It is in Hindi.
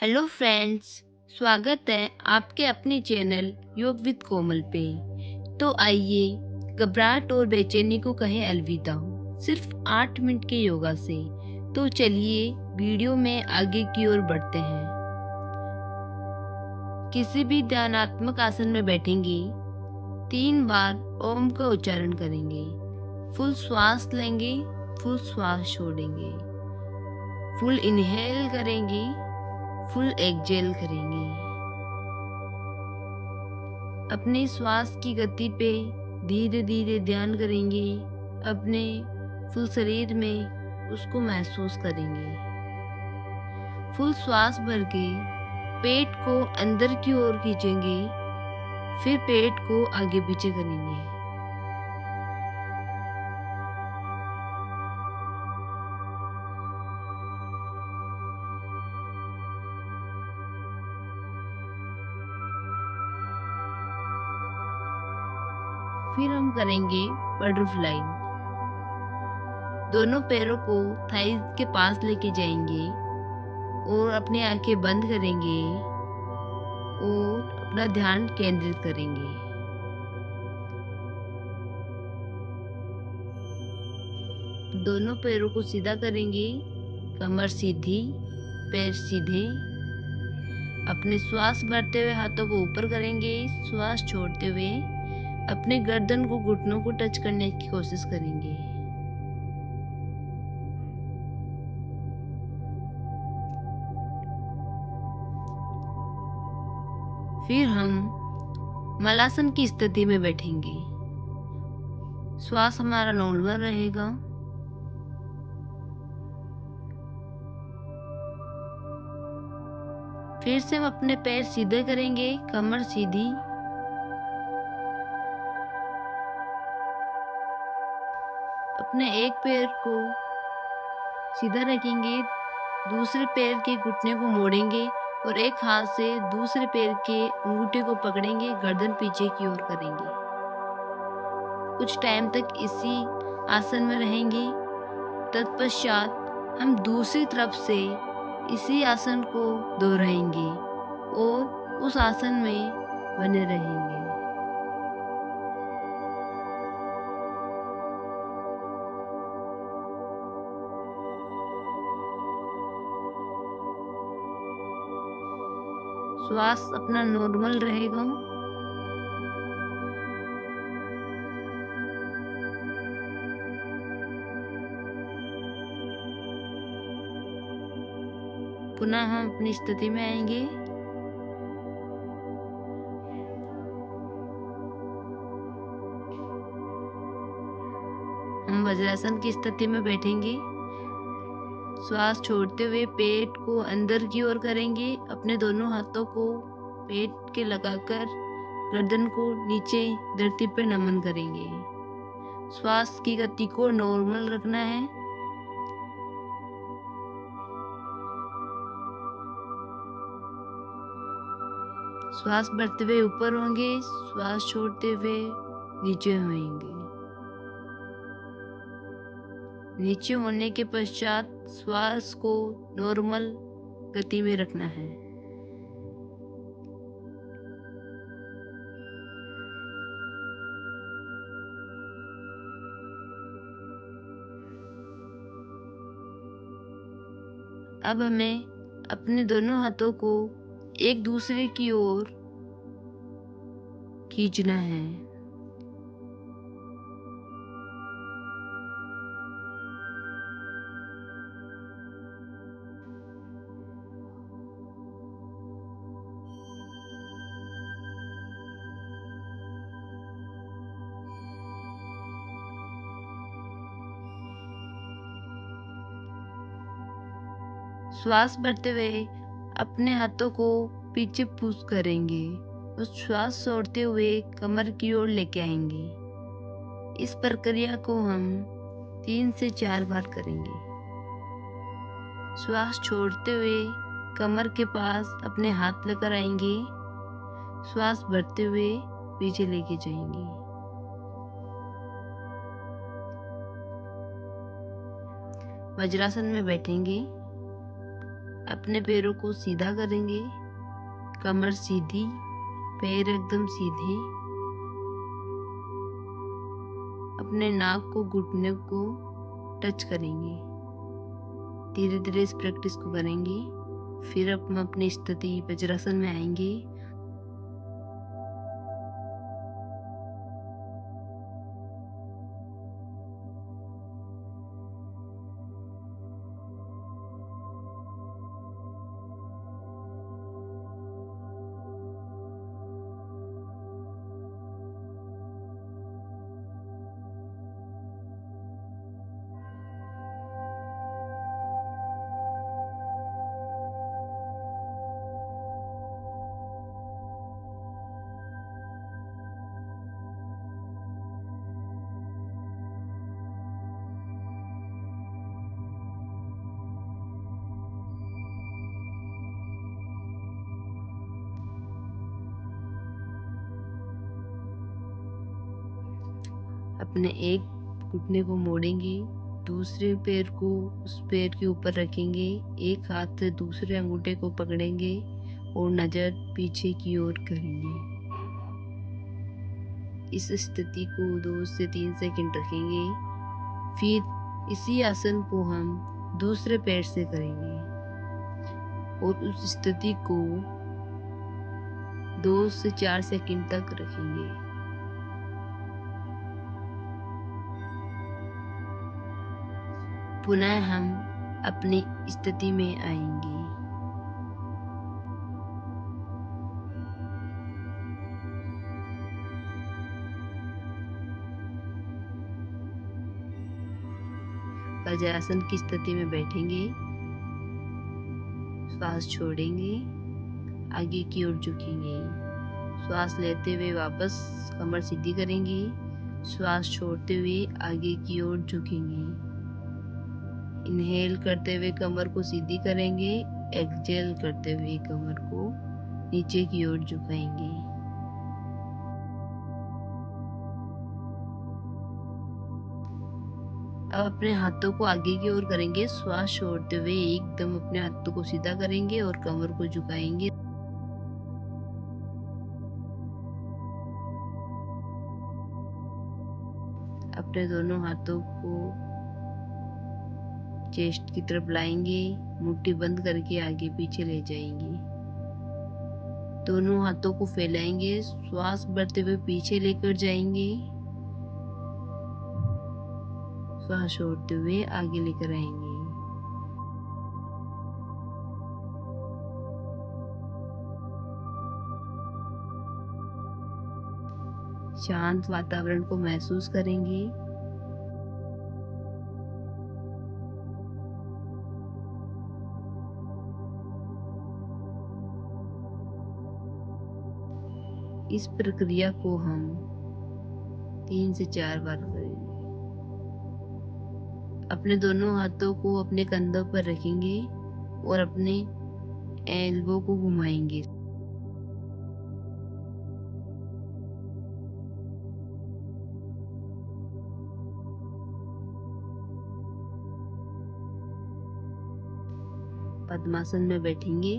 Hello friends. स्वागत है आपके अपने चैनल योग विद कोमल पे। तो आइए घबराहट और बेचैनी को कहें अलविदा, सिर्फ 8 मिनट के योगा से। तो चलिए वीडियो में आगे की ओर बढ़ते हैं। किसी भी ध्यानात्मक आसन में बैठेंगे, 3 बार ओम का उच्चारण करेंगे, फुल श्वास लेंगे, फुल श्वास छोड़ेंगे, फुल इनहेल करेंगे, फुल एक्सहेल करेंगे। अपने श्वास की गति पे धीरे धीरे ध्यान करेंगे, अपने फुल शरीर में उसको महसूस करेंगे। फुल श्वास भर के पेट को अंदर की ओर खींचेंगे, फिर पेट को आगे पीछे करेंगे। फिर हम करेंगे बटरफ्लाई। दोनों पैरों को थाइज के पास लेके जाएंगे और अपनी आंखें बंद करेंगे और अपना ध्यान केंद्रित करेंगे। दोनों पैरों को सीधा करेंगे, कमर सीधी, पैर सीधे। अपने श्वास भरते हुए हाथों को ऊपर करेंगे, श्वास छोड़ते हुए अपने गर्दन को घुटनों को टच करने की कोशिश करेंगे। फिर हम मलासन की स्थिति में बैठेंगे। श्वास हमारा नॉर्मल रहेगा। फिर से हम अपने पैर सीधे करेंगे, कमर सीधी। अपने एक पैर को सीधा रखेंगे, दूसरे पैर के घुटने को मोड़ेंगे और एक हाथ से दूसरे पैर के अंगूठे को पकड़ेंगे, गर्दन पीछे की ओर करेंगे। कुछ टाइम तक इसी आसन में रहेंगे। तत्पश्चात हम दूसरी तरफ से इसी आसन को दोहराएंगे और उस आसन में बने रहेंगे। श्वास अपना नॉर्मल रहेगा। पुनः हम अपनी स्थिति में आएंगे। हम वज्रासन की स्थिति में बैठेंगे। श्वास छोड़ते हुए पेट को अंदर की ओर करेंगे, अपने दोनों हाथों को पेट के लगाकर गर्दन को नीचे धरती पर नमन करेंगे। श्वास की गति को नॉर्मल रखना है। श्वास भरते हुए ऊपर होंगे, श्वास छोड़ते हुए नीचे होंगे। नीचे होने के पश्चात श्वास को नॉर्मल गति में रखना है। अब हमें अपने दोनों हाथों को एक दूसरे की ओर खींचना है। श्वास भरते हुए अपने हाथों को पीछे पुश करेंगे और श्वास छोड़ते हुए कमर की ओर लेके आएंगे। इस प्रक्रिया को हम 3 से 4 बार करेंगे। श्वास छोड़ते हुए कमर के पास अपने हाथ लेकर आएंगे, श्वास भरते हुए पीछे लेके जाएंगे। वज्रासन में बैठेंगे। अपने पैरों को सीधा करेंगे, कमर सीधी, पैर एकदम सीधे। अपने नाक को, घुटने को टच करेंगे। धीरे धीरे इस प्रैक्टिस को करेंगे। फिर हम अपनी स्थिति वज्रासन में आएंगे। अपने एक घुटने को मोड़ेंगे, दूसरे पैर को उस पैर के ऊपर रखेंगे, एक हाथ से दूसरे अंगूठे को पकड़ेंगे और नजर पीछे की ओर करेंगे। इस स्थिति को 2 से 3 सेकंड रखेंगे। फिर इसी आसन को हम दूसरे पैर से करेंगे और उस स्थिति को 2 से 4 सेकंड तक रखेंगे। पुनः हम अपनी स्थिति में आएंगे। वज्रासन की स्थिति में बैठेंगे, श्वास छोड़ेंगे, आगे की ओर झुकेंगे। श्वास लेते हुए वापस कमर सीधी करेंगे, श्वास छोड़ते हुए आगे की ओर झुकेंगे। इनहेल करते हुए कमर को सीधी करेंगे, एक्सहेल करते हुए कमर को नीचे की ओर झुकाएंगे। अब अपने हाथों को आगे की ओर करेंगे, श्वास छोड़ते हुए एकदम अपने हाथों को सीधा करेंगे और कमर को झुकाएंगे। अपने दोनों हाथों को चेस्ट की तरफ लाएंगे, मुट्ठी बंद करके आगे पीछे ले जाएंगे। दोनों हाथों को फैलाएंगे, श्वास भरते हुए पीछे लेकर जाएंगे, श्वास छोड़ते हुए आगे लेकर आएंगे। शांत वातावरण को महसूस करेंगे। इस प्रक्रिया को हम 3 से 4 बार करेंगे। अपने दोनों हाथों को अपने कंधों पर रखेंगे और अपने एल्बो को घुमाएंगे। पद्मासन में बैठेंगे।